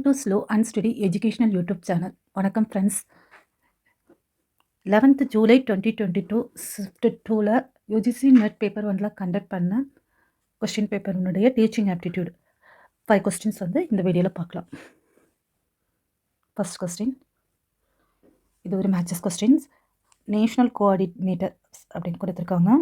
to Slow and Steady Educational YouTube channel. வணக்கம் friends. 11th July 2022 Shift 2ல UGC NET Paper 1ல conduct பண்ண question பேப்பருடைய teaching aptitude 5 questions வந்து இந்த வீடியோவில் பார்க்கலாம். ஃபர்ஸ்ட் கொஸ்டின், இது ஒரு மேட்சஸ் கொஸ்டின்ஸ். நேஷ்னல் கோஆர்டினேட்டர்ஸ் அப்படின்னு கொடுத்துருக்காங்க.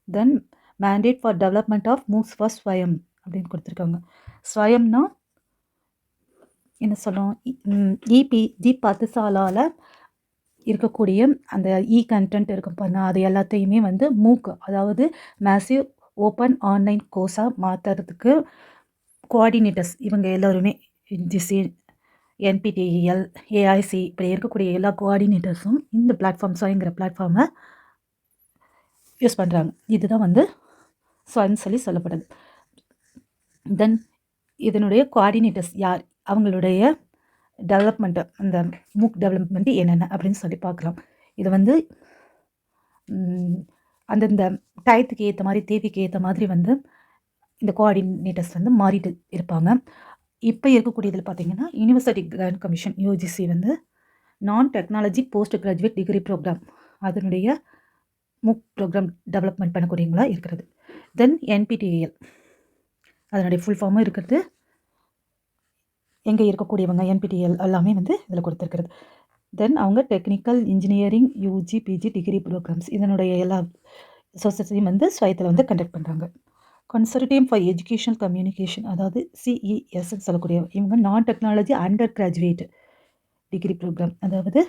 Then mandate for development of MOOCs for Swayam அப்படின்னு கொடுத்துருக்காங்க. ஸ்வயம்னா என்ன சொல்லும், ஜி பத்துசாலால் இருக்கக்கூடிய அந்த கண்டென்ட் இருக்கும் பண்ண அது எல்லாத்தையுமே வந்து மூக், அதாவது மேசிவ் ஓப்பன் ஆன்லைன் கோர்ஸாக மாற்றுறதுக்கு கோஆர்டினேட்டர்ஸ் இவங்க எல்லோருமே ஜிசி, என்பிடிஎல், ஏஐசி இப்படி இருக்கக்கூடிய எல்லா கோஆர்டினேட்டர்ஸும் இந்த பிளாட்ஃபார்ம் ஸ்வயங்கிற பிளாட்ஃபார்மை யூஸ் பண்ணுறாங்க. இதுதான் வந்து ஸ்வயம் சொல்லி சொல்லப்படுது. தென் இதனுடைய கோஆர்டினேட்டர்ஸ் யார், அவங்களுடைய டெவலப்மெண்ட்டு, அந்த மூக் டெவலப்மெண்ட்டு என்னென்ன அப்படின்னு சொல்லி பார்க்கலாம். இது வந்து அந்தந்த டயத்துக்கு ஏற்ற மாதிரி, தேதிக்கு ஏற்ற மாதிரி வந்து இந்த கோஆர்டினேட்டர்ஸ் வந்து மாறிட்டு இருப்பாங்க. இப்போ இருக்கக்கூடியதில் பார்த்தீங்கன்னா யூனிவர்சிட்டி கிராண்ட் கமிஷன் யூஜிசி வந்து non technology post graduate degree program அதனுடைய மூக் ப்ரோக்ராம் டெவலப்மெண்ட் பண்ணக்கூடியவங்களாக இருக்கிறது. தென் என்பிடிஎல் அதனுடைய ஃபுல் ஃபார்மும் இருக்கிறது. எங்கே இருக்கக்கூடியவங்க என்பிடிஎல் எல்லாமே வந்து இதில் கொடுத்துருக்கிறது. தென் அவங்க technical engineering UG PG degree programs இதனுடைய எல்லா சொசைட்டியும் வந்து ஸ்வயத்தில் வந்து கண்டக்ட் பண்ணுறாங்க. கன்சர்வேட்டிவ் ஃபார் எஜுகேஷனல் கம்யூனிகேஷன், அதாவது சிஇஎஸ்ன்னு சொல்லக்கூடிய இவங்க non technology under graduate degree program, அதாவது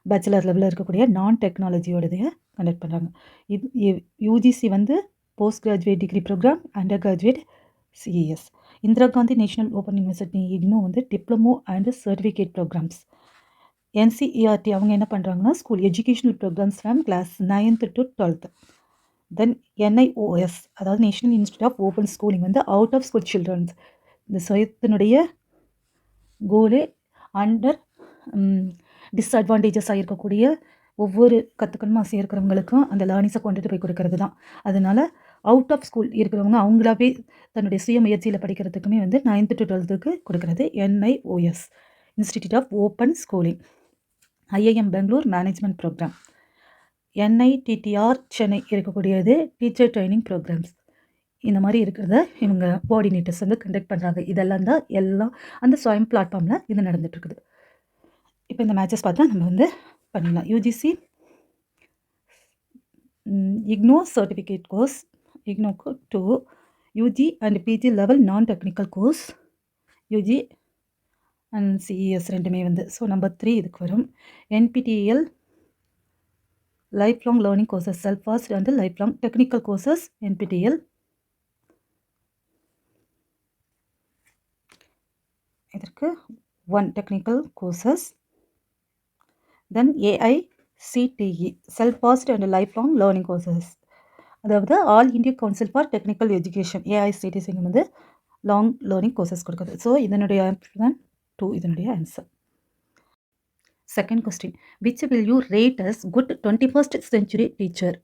பேச்சுலர் லெவலில் இருக்கக்கூடிய நான் டெக்னாலஜியோடதைய கண்டக்ட் பண்ணுறாங்க. இது யூஜிசி வந்து post graduate degree program, under graduate CES. Indira Gandhi national open university இன்னும் வந்து diploma and certificate programs. NCERT அவங்க என்ன பண்ணுறாங்கன்னா school educational programs from class 9th to 12th. Then NIOS, அதாவது national institute of open schooling வந்து out of school childrens. இந்த சுயத்தினுடைய கோலே under டிஸ்அட்வான்டேஜஸாக இருக்கக்கூடிய ஒவ்வொரு கற்றுக்கணுமா இருக்கிறவங்களுக்கும் அந்த லேர்னிங்ஸை கொண்டுட்டு போய் கொடுக்கறது தான். அதனால் அவுட் ஆஃப் ஸ்கூல் இருக்கிறவங்க அவங்களாவே தன்னுடைய சுய முயற்சியில் படிக்கிறதுக்குமே வந்து 9th to 12th கொடுக்கறது NIOS, institute of open schooling. IIM Bangalore management program. NITTR Chennai இருக்கக்கூடியது டீச்சர் ட்ரைனிங் ப்ரோக்ராம்ஸ். இந்த மாதிரி இருக்கிறத இவங்க கோஆர்டினேட்டர்ஸ் வந்து கண்டக்ட் பண்ணுறாங்க. இதெல்லாம் தான் எல்லாம் அந்த ஸ்வயம் பிளாட்ஃபார்மில் இது நடந்துகிட்ருக்குது. இப்போ இந்த மேட்சஸ் பார்த்தா நம்ம வந்து பண்ணிடலாம். யூஜிசி இக்னோ சர்டிஃபிகேட் கோர்ஸ், இக்னோக்கு 2, UG and PG level non technical course, UG and CES ரெண்டுமே வந்து. ஸோ நம்பர் 3 இதுக்கு வரும். NPTEL life long learning courses, self paced and life long technical courses NPTEL. இதற்கு 1 technical courses. Then AICTE self paced and life long learning courses, அதாவது all India council for technical education AICTE வந்து long learning courses கொடுக்குது. So இதனுடைய 2 இதனுடைய answer. Second question, which will you rate as good 21st century teacher.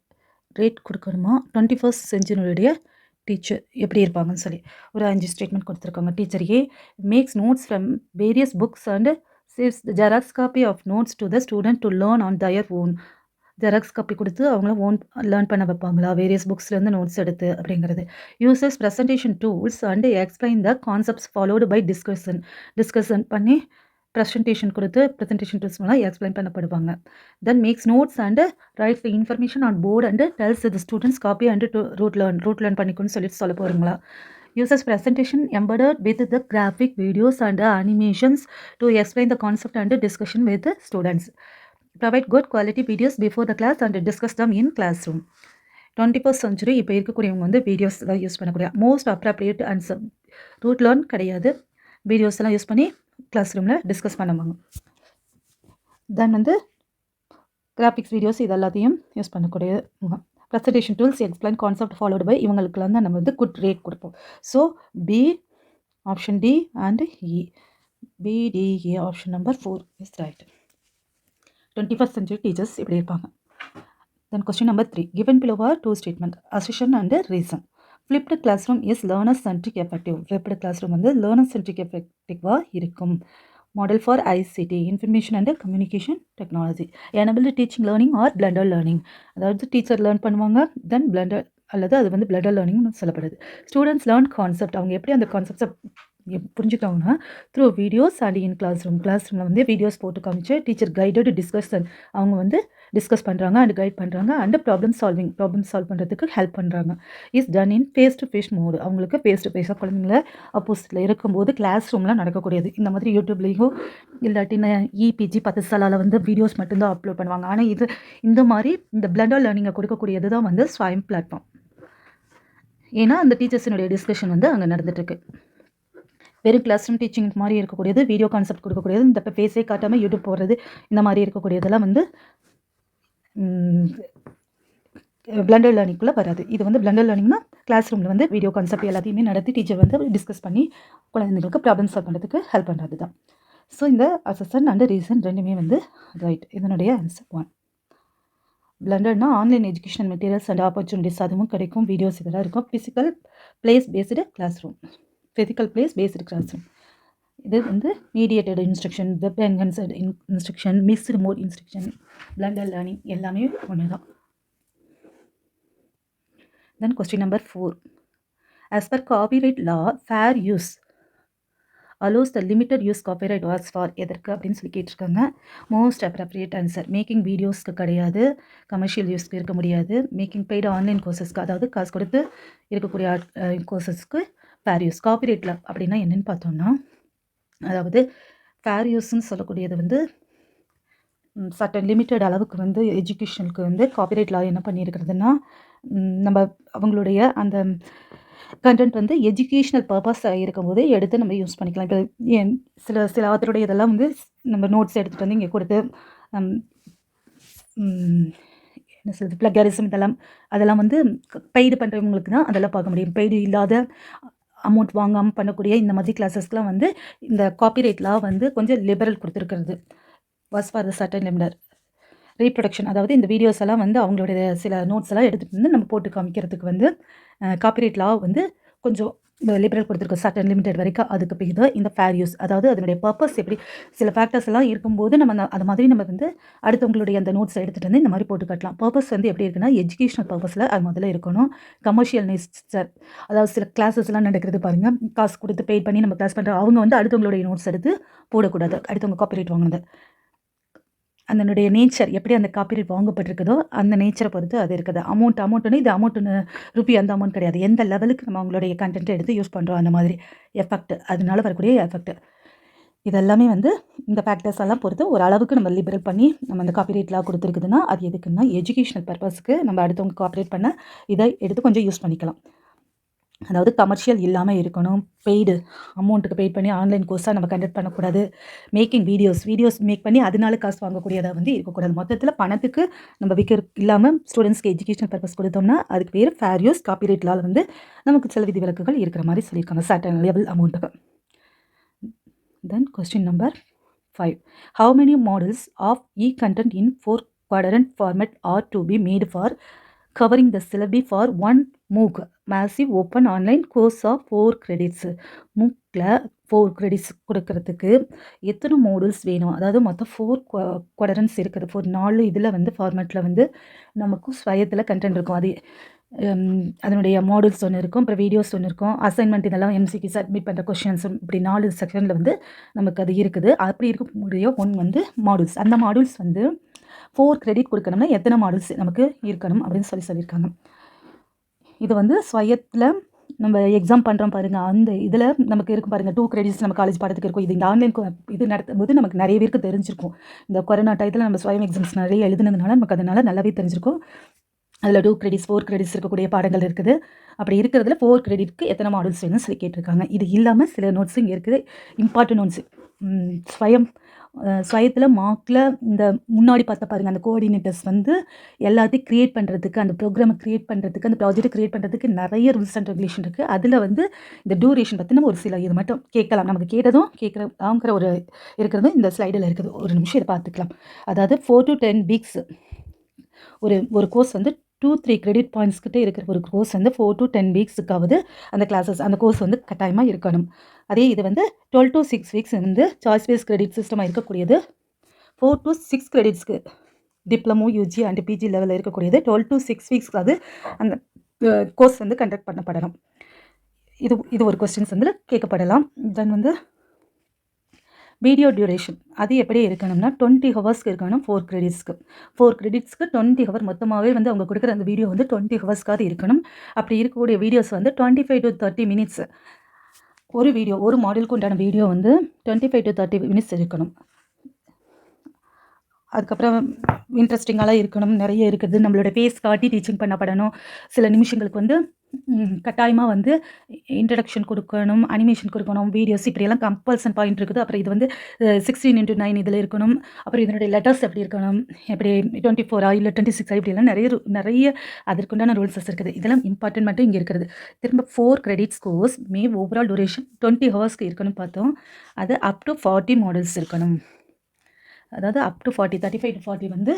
Rate கொடுக்கணுமா 21st century teacher எப்படி இருப்பாங்கன்னு சொல்லி ஒரு 5 ஸ்டேட்மெண்ட் கொடுத்துருக்காங்க. Teacher A makes notes from various books and saves the xerox copy of notes to the student to learn on their own. Xerox copy கொடுத்து அவங்கள own learn பண்ண வைப்பாங்களா வேரியஸ் புக்ஸ்லேருந்து நோட்ஸ் எடுத்து அப்படிங்கிறது. Uses presentation tools and explain the concepts followed by discussion பண்ணி presentation கொடுத்து presentation tools மூலம் explain பண்ணப்படுவாங்க. Then makes notes and writes the information on board and tells the students copy and to rote learn பண்ணிக்கணும்னு சொல்லிட்டு சொல்ல போகிறீங்களா. Uses presentation embedded with the graphic videos and animations to explain the concept and discussion with students. Provide good quality videos before the class and discuss them in class room. 21st century இப்போ இருக்கக்கூடியவங்க வந்து videos தான் use பண்ணக்கூடிய most appropriate and rote learn கிடையாது. Videos எல்லாம் use பண்ணி class ரூமில் discuss பண்ணுவாங்க. தென் வந்து கிராஃபிக்ஸ் வீடியோஸ் இது எல்லாத்தையும் யூஸ் பண்ணக்கூடிய presentation tools explain concept followed by இவங்களுக்குலாம் தான் நம்ம வந்து குட் ரேட் கொடுப்போம். So B, option D and E, BDA option number 4 is right. 21st century teachers இப்படி இருப்பாங்க. Then question number 3, given below are 2 statement, assertion and reason. Flipped classroom is learner centric effective. Flipped classroom வந்து learner centric எஃபெக்டிவாக இருக்கும். Model for ICT information and communication technology. Enable teaching learning or blended learning. அதாவது teacher learn பண்ணுவாங்க, then blended அல்லது அது வந்து blended லேர்னிங்னு சொல்லப்படுது. Students learn concept. அவங்க எப்படி அந்த கான்செப்ட்ஸை புரிஞ்சுக்கிட்டாங்கன்னா through videos and in class ரூமில் வந்து வீடியோஸ் போட்டு காமிச்சு டீச்சர் கைடட் டிஸ்கஷன் அவங்க வந்து டிஸ்கஸ் பண்ணுறாங்க அண்ட் கைட் பண்ணுறாங்க அண்ட் ப்ராப்ளம் சால்வ் பண்ணுறதுக்கு ஹெல்ப் பண்ணுறாங்க. Is done in face to face mode. அவங்களுக்கு ஃபேஸ் டு ஃபேஸாக குழந்தைங்கள அப்போசிட்டில் இருக்கும்போது கிளாஸ் ரூமில் நடக்கக்கூடியது. இந்த மாதிரி யூடியூப்லேயும் இல்லாட்டி இபிஜி பத்தசாலாவில் வந்து வீடியோஸ் மட்டும்தான் அப்லோட் பண்ணுவாங்க. ஆனால் இந்த மாதிரி இந்த பிளண்டர் லேர்னிங்கை கொடுக்கக்கூடியது தான் வந்து ஸ்வயம் பிளாட்ஃபார்ம். ஏன்னா அந்த டீச்சர்ஸினுடைய டிஸ்கஷன் வந்து அங்கே நடந்துட்டுருக்கு. வெறும் கிளாஸ் ரூம் டீச்சிங் மாதிரி இருக்கக்கூடியது, வீடியோ கான்செப்ட் கொடுக்கக்கூடியது, இந்த ஃபேஸே காட்டாமல் யூடியூப் போடுறது, இந்த மாதிரி இருக்கக்கூடியதெல்லாம் வந்து பிளண்டர் லேர்னிங்குள்ளே வராது. இது வந்து பிளண்டர் லேர்னிங்னா கிளாஸ் ரூமில் வந்து வீடியோ கான்செப்ட் எல்லாத்தையுமே நடத்தி டீச்சர் வந்து டிஸ்கஸ் பண்ணி குழந்தைங்களுக்கு ப்ராப்ளம் சால்வ் பண்ணுறதுக்கு ஹெல்ப் பண்ணுறது தான். ஸோ இந்த அசஸ்டன் அண்ட் ரீசன் ரெண்டுமே வந்து ரைட். இதனுடைய ஆன்சர் 1. பிளண்டர்னா online education materials and opportunities அதுவும் கிடைக்கும், வீடியோஸ் இதெல்லாம் இருக்கும். Physical place based classroom. இது வந்து mediated instruction, web enhanced instruction, mixed mode instruction, blended learning எல்லாமே ஒன்று தான். Then question number 4. As per copyright law fair use allows the limited use copyright works for எதற்கு அப்படின்னு சொல்லி கேட்டிருக்காங்க. Most appropriate answer making வீடியோஸ்க்கு கிடையாது, கமர்ஷியல் யூஸ்க்கு இருக்க முடியாது. மேக்கிங் பெய்டு ஆன்லைன் கோர்சஸ்க்கு, அதாவது காசு கொடுத்து இருக்கக்கூடிய கோர்சஸ்க்கு ஃபேர் யூஸ். காப்பிரைட் லா அப்படின்னா என்னென்னு பார்த்தோம்னா, அதாவது ஃபேர் யூஸ்ன்னு சொல்லக்கூடியது வந்து சர்டன் லிமிட்டட் அளவுக்கு வந்து எஜுகேஷனுக்கு வந்து காப்பிரைட் லா என்ன பண்ணியிருக்கிறதுனா, நம்ம அவங்களுடைய அந்த கண்டென்ட் வந்து எஜுகேஷ்னல் பர்பஸ் இருக்கும்போது எடுத்து நம்ம யூஸ் பண்ணிக்கலாம். இப்போ சில ஆத்தருடைய இதெல்லாம் வந்து நம்ம நோட்ஸ் எடுத்துகிட்டு வந்து இங்கே கொடுத்து என்ன சொல்கிறது ப்ளகரிசம் அதெல்லாம் வந்து பெய்டு பண்ணுறவங்களுக்கு தான் அதெல்லாம் பார்க்க முடியும். பெய்டு இல்லாத அமௌண்ட் வாங்காமல் பண்ணக்கூடிய இந்த மாதிரி கிளாஸஸ்க்குலாம் வந்து இந்த காப்பிரைட் லா வந்து கொஞ்சம் லிபரல் கொடுத்துருக்கிறது. Was for the certain limiter reproduction, அதாவது இந்த வீடியோஸ் எல்லாம் வந்து அவங்களுடைய சில நோட்ஸ் எல்லாம் எடுத்துகிட்டு வந்து நம்ம போட்டு காமிக்கிறதுக்கு வந்து காப்பிரைட் லா வந்து கொஞ்சம் லிபரல் கொடுத்துருக்கோம் சர்டன் லிமிட்டட் வரைக்கும். அதுக்கு பேர் தான் இந்த ஃபேர் யூஸ். அதாவது அதனுடைய பர்பஸ் எப்படி சில ஃபேக்டர்ஸ் எல்லாம் இருக்கும்போது நம்ம அது மாதிரி நம்ம வந்து அடுத்தவங்களுடைய அந்த நோட்ஸை எடுத்துகிட்டு வந்து இந்த மாதிரி போட்டு காட்டலாம். பர்பஸ் வந்து எப்படி இருக்குன்னா எஜுகேஷனல் பர்பஸில் அது முதல்ல இருக்கணும். கமர்ஷியல் நேச்சர், அதாவது சில கிளாஸஸ் எல்லாம் நடக்கிறது பாருங்கள், காசு கொடுத்து பெய்ட் பண்ணி நம்ம கிளாஸ் பண்ணுறோம், அவங்க வந்து அடுத்தவங்களுடைய நோட்ஸ் எடுத்து போடக்கூடாது, அடுத்தவங்க காப்பிரைட் வாங்கினது. அதனுடைய நேச்சர் எப்படி அந்த காப்பிரைட் வாங்கப்பட்டிருக்குதோ அந்த நேச்சரை பொறுத்து அது இருக்குது. அமௌண்ட்டுன்னு இது அமௌண்ட்டுன்னு ரூபி அந்த அமௌண்ட் கிடையாது. எந்த லெவலுக்கு நம்ம அவங்களுடைய கண்டென்ட்டை எடுத்து யூஸ் பண்ணுறோம் அந்த மாதிரி எஃபெக்ட், அதனால வரக்கூடிய எஃபெக்ட் இதெல்லாமே வந்து இந்த ஃபேக்டர்ஸ் எல்லாம் பொறுத்து ஒரு அளவுக்கு நம்ம லிபரல் பண்ணி நம்ம அந்த காப்பிரைட்லாம் கொடுத்துருக்குதுன்னா அது எதுக்குன்னா எஜுகேஷனல் பர்பஸ்க்கு நம்ம அடுத்தவங்க காப்பிரைட் பண்ண இதை எடுத்து கொஞ்சம் யூஸ் பண்ணிக்கலாம். அதாவது கமர்ஷியல் இல்லாமல் இருக்கணும். பெய்டு அமௌண்ட்டுக்கு பெய்ட் பண்ணி ஆன்லைன் கோர்ஸாக நம்ம கண்டக்ட் பண்ணக்கூடாது. மேக்கிங் வீடியோஸ் மேக் பண்ணி அதனால காசு வாங்கக்கூடியதாக வந்து இருக்கக்கூடாது. மொத்தத்தில் பணத்துக்கு நம்ம இல்லாமல் ஸ்டூடெண்ட்ஸ்க்கு எஜுகேஷனல் பர்பஸ் கொடுத்தோம்னா அதுக்கு பேர் ஃபேர் யூஸ். காப்பிரைட்லால் வந்து நமக்கு சில விதிவிலக்குகள் இருக்கிற மாதிரி சொல்லியிருக்காங்க சர்டன் லெவல் அமௌண்ட்டுக்கு. தென் question number 5. How many models of e-content in 4 quadrant format are to be made for covering the syllabi for one MOOC massive open online course of 4 credits? MOOCல 4 credits கொடுக்கறதுக்கு எத்தனை மாடல்ஸ் வேணும்? அதாவது மொத்தம் 4 குவாட்ரண்ட்ஸ் இருக்குது. 4 இதில் வந்து ஃபார்மேட்டில் வந்து நமக்கும் ஸ்வயத்தில் கண்டென்ட் இருக்கும். அது அதனுடைய மாடல்ஸ் ஒன்று இருக்கும், அப்புறம் வீடியோஸ் ஒன்று இருக்கும், அசைன்மெண்ட் இதெல்லாம் எம்சிக்கு சப்மிட் பண்ணுற கொஷின்ஸ், இப்படி 4 செக்ஷனில் வந்து நமக்கு அது இருக்குது. அப்படி இருக்கக்கூடிய ஒன்று வந்து மாடல்ஸ். அந்த மாடல்ஸ் வந்து 4 கிரெடிட் கொடுக்கணும்னா எத்தனை மாடல்ஸ் நமக்கு இருக்கணும் அப்படின்னு சொல்லியிருக்காங்க. இது வந்து ஸ்வயத்தில் நம்ம எக்ஸாம் பண்ணுறோம் பாருங்கள், அந்த இதில் நமக்கு இருக்கும் பாருங்கள் 2 கிரெடிட்ஸ் நம்ம காலேஜ் பாடத்துக்கு இருக்கும். இது இந்த ஆன்லைன் இது நடத்தும் போது நமக்கு நிறைய பேருக்கு தெரிஞ்சிருக்கும். இந்த கொரோனா டயத்தில் நம்ம ஸ்வயம் எக்ஸாம்ஸ் நிறைய எழுதுனதுனால நமக்கு அதனால் நல்லாவே தெரிஞ்சிருக்கும். அதில் 2 கிரெடிட்ஸ் 4 கிரெடிட்ஸ் இருக்கக்கூடிய பாடங்கள் இருக்குது. அப்படி இருக்கிறதுல 4 கிரெடிட்க்கு எத்தனை மாடல்ஸ் வேணும்னு சொல்லி கேட்டிருக்காங்க. இது இல்லாமல் சில நோட்ஸும் இங்கே இருக்குது, இம்பார்ட்டன்ட் நோட்ஸு. ஸ்வயத்தில் மார்க்கில் இந்த முன்னாடி பார்த்த பாருங்கள், அந்த கோஆர்டினேட்டர்ஸ் வந்து எல்லாத்தையும் க்ரியேட் பண்ணுறதுக்கு, அந்த ப்ரோக்ராமை க்ரியேட் பண்ணுறதுக்கு, அந்த ப்ராஜெக்ட்டை க்ரியேட் பண்ணுறதுக்கு நிறைய ரூல்ஸ் அண்ட் ரெகுலேஷன் இருக்குது. அதில் வந்து இந்த டியூரேஷன் பற்றி நம்ம ஒரு சில இது மட்டும் கேட்கலாம். நமக்கு கேட்குற ஒரு இருக்கிறதும் இந்த ஸ்லைடில் இருக்குது. ஒரு நிமிஷம் இதை பார்த்துக்கலாம். அதாவது 4 to 10 வீக்ஸ் ஒரு கோர்ஸ் வந்து 2-3 கிரெடிட் பாயிண்ட்ஸ் கிட்ட இருக்கிற ஒரு கோர்ஸ் வந்து 4 to 10 வீக்ஸுக்காவது அந்த கிளாஸஸ் அந்த கோர்ஸ் வந்து கட்டாயமாக இருக்கணும். அதே இது வந்து 12 to 6 வீக்ஸ் வந்து சாய்ஸ் பேஸ் கிரெடிட் சிஸ்டமாக இருக்கக்கூடியது 4 to 6 கிரெடிட்ஸ்க்கு டிப்ளமோ யூஜி அண்ட் பிஜி லெவலில் இருக்கக்கூடியது 12 to 6 வீக்ஸ்க்கு அது அந்த கோர்ஸ் வந்து கண்டக்ட் பண்ணப்படலாம். இது ஒரு கொஸ்டின்ஸ் வந்து கேட்கப்படலாம். தென் வந்து வீடியோ டியூரேஷன் அது எப்படி இருக்கணும்னா 20 ஹவர்ஸ்க்கு இருக்கணும் 4 கிரெடிட்ஸ்க்கு 20 ஹவர் மொத்தமாகவே வந்து அவங்க கொடுக்குற அந்த வீடியோ வந்து 20 ஹவர்ஸ்க்காவது இருக்கணும். அப்படி இருக்கக்கூடிய வீடியோஸ் வந்து 25 to 30 மினிட்ஸ் ஒரு வீடியோ ஒரு மாடலுக்கு உண்டான வீடியோ வந்து 25 to 30 மினிட்ஸ் இருக்கணும். அதுக்கப்புறம் இன்ட்ரெஸ்டிங்காலாம் இருக்கணும். நிறைய இருக்குது. நம்மளோட ஃபேஸ் காட்டி டீச்சிங் பண்ணப்படணும். சில நிமிஷங்களுக்கு வந்து கட்டாயமாக வந்து இன்ட்ரடக்ஷன் கொடுக்கணும், அனிமேஷன் கொடுக்கணும், வீடியோஸ் இப்படியெல்லாம் கம்பல்சன் பாயிண்ட் இருக்குது. அப்புறம் இது வந்து 16:9 இதில் இருக்கணும். அப்புறம் இதனுடைய லெட்டர்ஸ் எப்படி இருக்கணும், எப்படி 24 இல்லை 26 இப்படியெல்லாம் நிறைய அதற்குண்டான ரூல்ஸஸ் இருக்குது. இதெல்லாம் இம்பார்ட்டன்ட் மட்டும் இங்கே இருக்கிறது. திரும்ப 4 கிரெடிட்ஸ் கோர்ஸ் ஓவரால் டூரேஷன் 20 ஹவர்ஸ்க்கு இருக்கணும் பார்த்தோம். அது அப் டு 40 மாடல்ஸ் இருக்கணும். அதாவது அப் டு 40 35 to 40 வந்து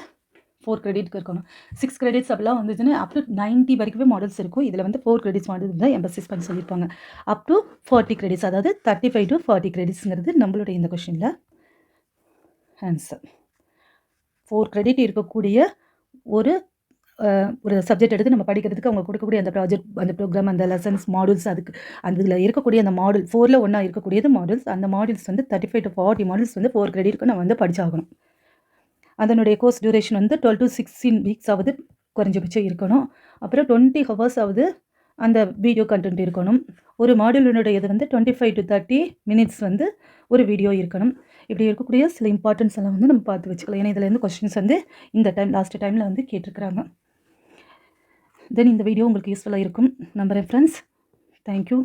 4 கிரெடிட்க்கு இருக்கணும். 6 கிரெடிட்ஸ் அப்படிலாம் வந்துச்சுன்னா அப் டு 90 வரைக்குமே மாடல்ஸ் இருக்கும். இதில் வந்து 4 கிரெடிட்ஸ் மாடல் தான் எம்பசிஸ் பண்ணி சொல்லியிருப்பாங்க. அப் டு 40 கிரெடிட்ஸ் அதாவது 35 to 40 கிரெடிட்ஸுங்கிறது நம்மளுடைய இந்த கொஷினில் ஆன்சர். 4 கிரெடிட் இருக்கக்கூடிய ஒரு சப்ஜெக்ட் எடுத்து நம்ம படிக்கிறதுக்கு அவங்க கொடுக்கக்கூடிய அந்த ப்ராஜெக்ட் அந்த ப்ரோக்ராம் அந்த லெசன்ஸ் மாடல்ஸ் அதுக்கு அதில் இருக்கக்கூடிய அந்த மாடல் 4ல் ஒன்றா இருக்கக்கூடியது மாடல்ஸ். அந்த மாடல்ஸ் வந்து 35 to 40 மாடல்ஸ் வந்து 4 கிரெடிட்க்கு நம்ம வந்து படிச்சாகணும். அதனுடைய கோர்ஸ் டியூரேஷன் வந்து 12 to 16 வீக்ஸ் ஆகுது குறைஞ்சபட்சம் இருக்கணும். அப்புறம் 20 ஹவர்ஸ் ஆகுது அந்த வீடியோ கண்டென்ட் இருக்கணும். ஒரு மாடலினுடைய இது வந்து 25 to 30 மினிட்ஸ் வந்து ஒரு வீடியோ இருக்கணும். இப்படி இருக்கக்கூடிய சில இம்பார்ட்டன்ஸ் எல்லாம் வந்து நம்ம பார்த்து வச்சுக்கலாம். ஏன்னா இதில் இருந்து கொஸ்டின்ஸ் வந்து இந்த டைம் லாஸ்ட் டைமில் வந்து கேட்டிருக்கிறாங்க. தென் இந்த வீடியோ உங்களுக்கு யூஸ்ஃபுல்லாக இருக்கும் நம்புகிறேன் ஃப்ரெண்ட்ஸ். தேங்க்யூ.